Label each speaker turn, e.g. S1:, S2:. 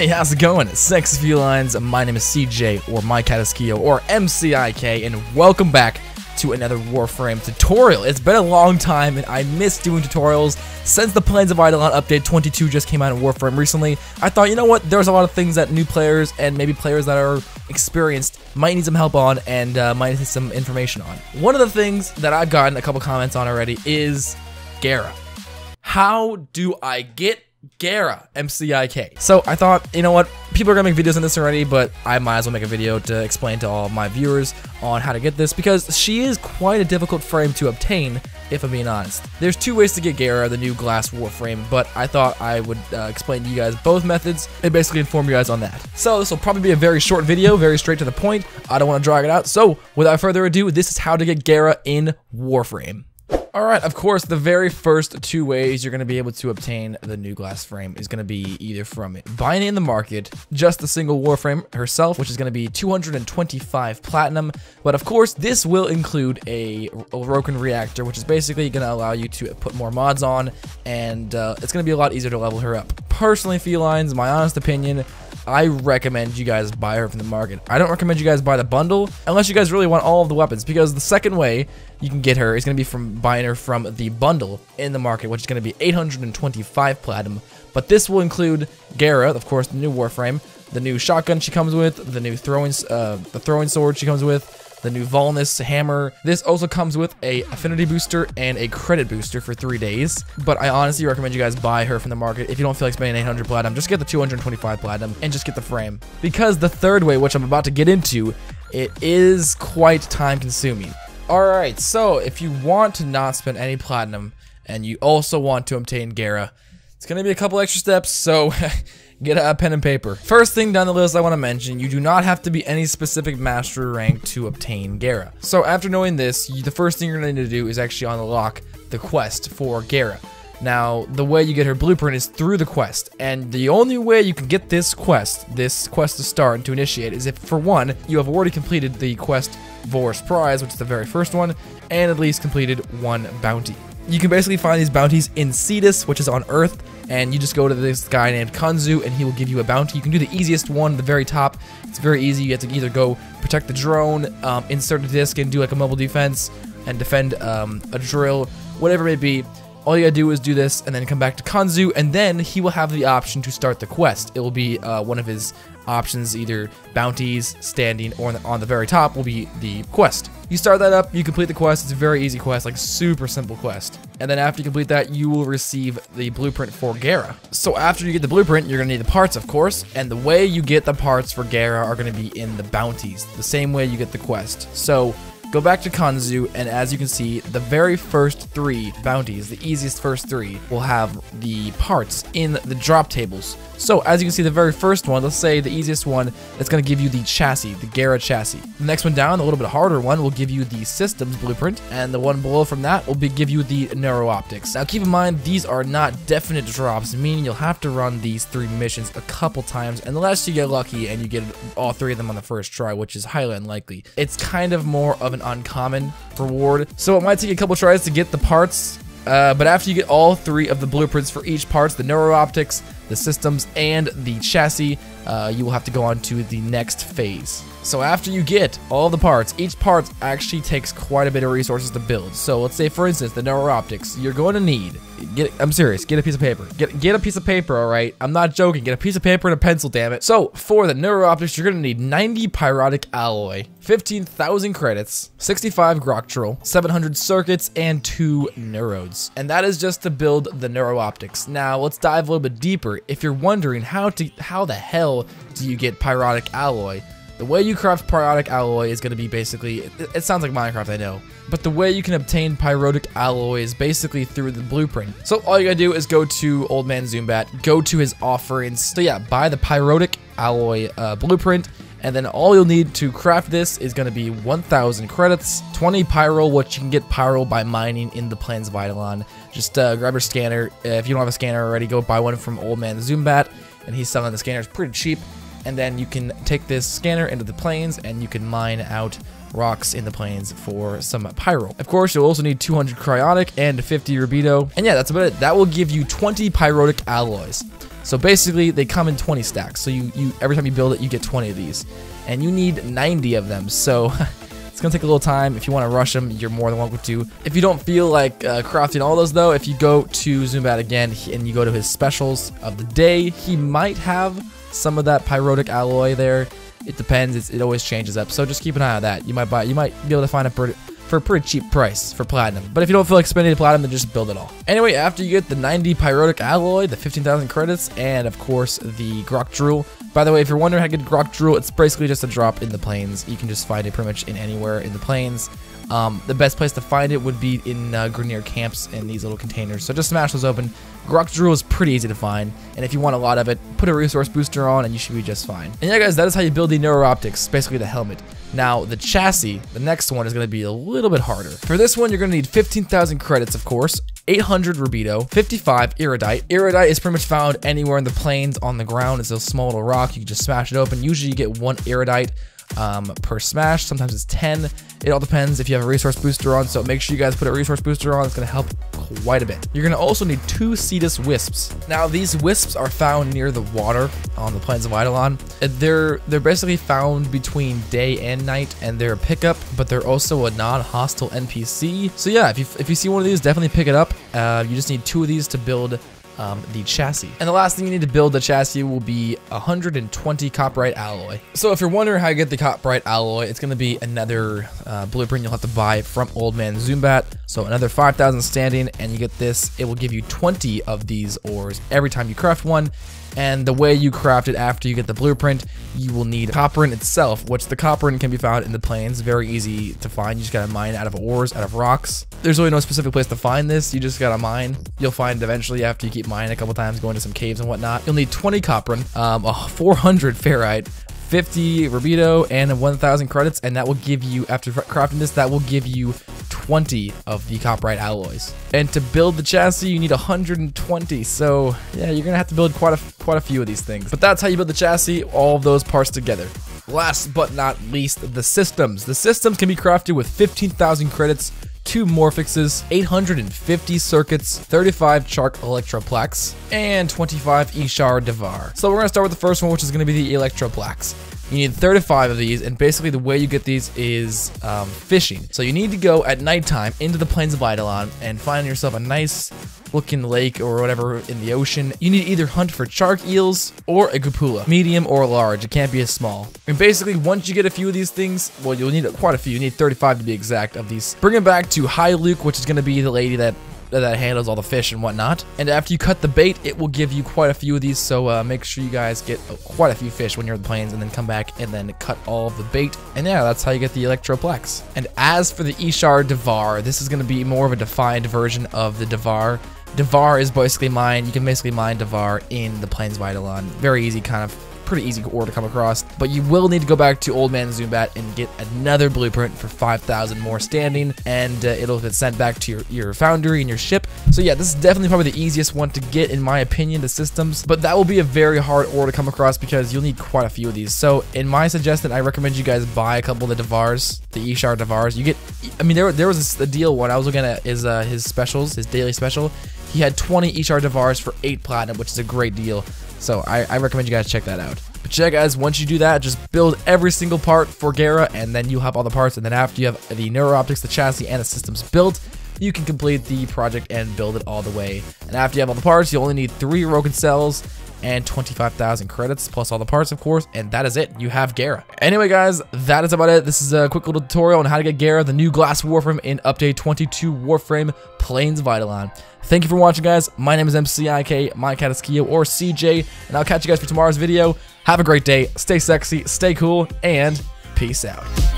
S1: Hey, how's it going? Sexy felines, my name is CJ, or mycatiskyo, or M.C.I.K, and welcome back to another Warframe tutorial. It's been a long time, and I miss doing tutorials since the Plains of Eidolon update 22 just came out in Warframe recently. I thought, you know what, there's a lot of things that new players, and maybe players that are experienced, might need some help on, and might need some information on. One of the things that I've gotten a couple comments on already is Gara. How do I get Gara, M.C.I.K. So I thought, you know what, people are gonna make videos on this already, but I might as well make a video to explain to all of my viewers on how to get this, because she is quite a difficult frame to obtain, if I'm being honest. There's two ways to get Gara, the new glass Warframe, but I thought I would explain to you guys both methods and basically inform you guys on that. So this will probably be a very short video, very straight to the point. I don't want to drag it out, so without further ado, this is how to get Gara in Warframe. Alright, of course, the very first two ways you're going to be able to obtain the new glass frame is going to be either from buying it in the market, just the single Warframe herself, which is going to be 225 platinum, but of course, this will include a broken reactor, which is basically going to allow you to put more mods on, and it's going to be a lot easier to level her up. Personally, felines, my honest opinion, I recommend you guys buy her from the market. I don't recommend you guys buy the bundle unless you guys really want all of the weapons, because the second way you can get her is going to be from buying her from the bundle in the market, which is going to be 825 platinum. But this will include Gara, of course, the new Warframe, the new shotgun she comes with, the new throwing sword she comes with, the new Volnus hammer. This also comes with a affinity booster and a credit booster for 3 days. But I honestly recommend you guys buy her from the market. If you don't feel like spending 800 platinum, just get the 225 platinum and just get the frame. Because the third way, which I'm about to get into, it is quite time consuming. Alright, so if you want to not spend any platinum and you also want to obtain Gara, it's going to be a couple extra steps, so get a pen and paper. First thing down the list I want to mention, you do not have to be any specific master rank to obtain Gara. So after knowing this, the first thing you're going to need to do is actually unlock the quest for Gara. Now, the way you get her blueprint is through the quest, and the only way you can get this quest to start and to initiate is if, for one, you have already completed the quest Vor's Prize, which is the very first one, and at least completed one bounty. You can basically find these bounties in Cetus, which is on Earth, and you just go to this guy named Kanzu, and he will give you a bounty. You can do the easiest one, the very top. It's very easy. You have to either go protect the drone, insert a disc, and do like a mobile defense, and defend a drill, whatever it may be. All you gotta do is do this and then come back to Kanzu, and then he will have the option to start the quest. It will be one of his options, either bounties, standing, or on the very top will be the quest. You start that up, you complete the quest. It's a very easy quest, like super simple quest. And then after you complete that, you will receive the blueprint for Gara. So after you get the blueprint, you're gonna need the parts, of course, and the way you get the parts for Gara are gonna be in the bounties, the same way you get the quest. So go back to Kanzu, and as you can see, the very first 3 bounties, the easiest first 3, will have the parts in the drop tables. So as you can see, the very first one, let's say the easiest one, it's going to give you the chassis, the Gara chassis. The next one down, a little bit harder one, will give you the systems blueprint, and the one below from that will give you the neuro optics. Now keep in mind, these are not definite drops, meaning you'll have to run these 3 missions a couple times, unless you get lucky and you get all 3 of them on the first try, which is highly unlikely. It's kind of more of an uncommon reward, so it might take a couple tries to get the parts, but after you get all 3 of the blueprints for each parts, the neuro optics, the systems, and the chassis, you will have to go on to the next phase. So after you get all the parts, each part actually takes quite a bit of resources to build. So let's say, for instance, the neuro optics, you're going to need, I'm serious, get a piece of paper. Get a piece of paper, alright? I'm not joking, get a piece of paper and a pencil, damn it. So for the neuro optics, you're going to need 90 pyrotic alloy, 15,000 credits, 65 groctrol, 700 circuits, and 2 neurodes. And that is just to build the neuro optics. Now let's dive a little bit deeper. If you're wondering how the hell do you get pyrotic alloy, the way you craft pyrotic alloy is going to be basically, it sounds like Minecraft, I know, but the way you can obtain pyrotic alloy is basically through the blueprint. So all you gotta do is go to Old Man Zoombat, go to his offerings, so yeah, buy the pyrotic alloy blueprint, and then all you'll need to craft this is going to be 1,000 credits, 20 pyro, which you can get pyro by mining in the Plains of Eidolon. Just grab your scanner. If you don't have a scanner already, go buy one from Old Man Zoombat, and he's selling the scanners pretty cheap. And then you can take this scanner into the plains, and you can mine out rocks in the plains for some pyro. Of course, you'll also need 200 cryotic and 50 rubido. And yeah, that's about it. That will give you 20 pyrotic alloys. So basically, they come in 20 stacks. So you every time you build it, you get 20 of these, and you need 90 of them. So it's gonna take a little time. If you want to rush them, you're more than welcome to. If you don't feel like crafting all those though, if you go to Zumbat again and you go to his specials of the day, he might have some of that pyrotic alloy there. It depends. It always changes up. So just keep an eye on that. You might be able to find it for a pretty cheap price for platinum. But if you don't feel like spending the platinum, then just build it all. Anyway, after you get the 90 pyrotic alloy, the 15,000 credits, and of course the grok drool. By the way, if you're wondering how to get grok drool, it's basically just a drop in the plains. You can just find it pretty much in anywhere in the plains. The best place to find it would be in Grenier camps in these little containers. So just smash those open. Grok drool is pretty easy to find, and if you want a lot of it, put a resource booster on and you should be just fine. And yeah guys, that is how you build the neurooptics, basically the helmet. Now the chassis, the next one is going to be a little bit harder. For this one, you're going to need 15,000 credits, of course, 800 rubido, 55 erudite. Erudite is pretty much found anywhere in the plains on the ground. It's a small little rock. You can just smash it open. Usually you get 1 erudite per smash. Sometimes it's 10. It all depends if you have a resource booster on, so make sure you guys put a resource booster on. It's going to help quite a bit. You're going to also need 2 Cetus wisps. Now these wisps are found near the water on the plains of Eidolon. They're basically found between day and night, and they're a pickup, but they're also a non-hostile NPC. So yeah, if you see one of these, definitely pick it up. You just need 2 of these to build the chassis. And the last thing you need to build the chassis will be 120 copperite alloy. So if you're wondering how you get the copperite alloy, it's going to be another blueprint you'll have to buy from Old Man Zumbat. So another 5,000 standing, and you get this. It will give you 20 of these ores every time you craft one. And the way you craft it after you get the blueprint, you will need copperin itself, which the copperin can be found in the plains. Very easy to find. You just gotta mine out of ores, out of rocks. There's really no specific place to find this. You just gotta mine. You'll find it eventually after you keep mining a couple times, going to some caves and whatnot. You'll need 20 copperin, 400 ferrite, 50 rubido, and 1,000 credits, and that will give you, after crafting this, that will give you 20 of the copperite alloys. And to build the chassis, you need 120. So yeah, you're gonna have to build quite a few of these things. But that's how you build the chassis, all of those parts together. Last but not least, the systems. The systems can be crafted with 15,000 credits, 2 morphixes, 850 circuits, 35 Chark Electro Plaques, and 25 Ishar Devar. So we're going to start with the first one, which is going to be the Electro Plaques. You need 35 of these, and basically the way you get these is fishing. So you need to go at nighttime into the plains of Eidolon and find yourself a nice looking lake or whatever in the ocean. You need to either hunt for chark eels or a gupula, medium or large. It can't be as small. And basically, once you get a few of these things, well, you'll need quite a few. You need 35 to be exact of these. Bring them back to High Luke, which is going to be the lady that handles all the fish and whatnot. And after you cut the bait, it will give you quite a few of these, so make sure you guys get quite a few fish when you're in the plains, and then come back and then cut all of the bait. And yeah, that's how you get the Electro Plaques. And as for the Ishar Devar, this is going to be more of a defined version of the Devar. Devar is basically mined. You can basically mine Devar in the plains of Eidolon. Very easy, kind of pretty easy ore to come across, but you will need to go back to Old Man Zumbat and get another blueprint for 5,000 more standing, and it'll get sent back to your foundry and your ship. So yeah, this is definitely probably the easiest one to get, in my opinion, the systems, but that will be a very hard ore to come across because you'll need quite a few of these. So in my suggestion, I recommend you guys buy a couple of the Devars, the Ishar Devars. You get, I mean, there was a deal one I was looking at, is his specials, his daily special. He had 20 Ishar Devars for 8 platinum, which is a great deal. So I recommend you guys check that out. But yeah, guys, once you do that, just build every single part for Gara, and then you'll have all the parts. And then after you have the neurooptics, the chassis, and the systems built, you can complete the project and build it all the way. And after you have all the parts, you only need 3 Rogan cells and 25,000 credits, plus all the parts, of course, and that is it. You have Gara. Anyway, guys, that is about it. This is a quick little tutorial on how to get Gara, the new glass Warframe in Update 22 Warframe Plains of Eidolon. Thank you for watching, guys. My name is M.C.I.K, mycatiskyo, or CJ, and I'll catch you guys for tomorrow's video. Have a great day, stay sexy, stay cool, and peace out.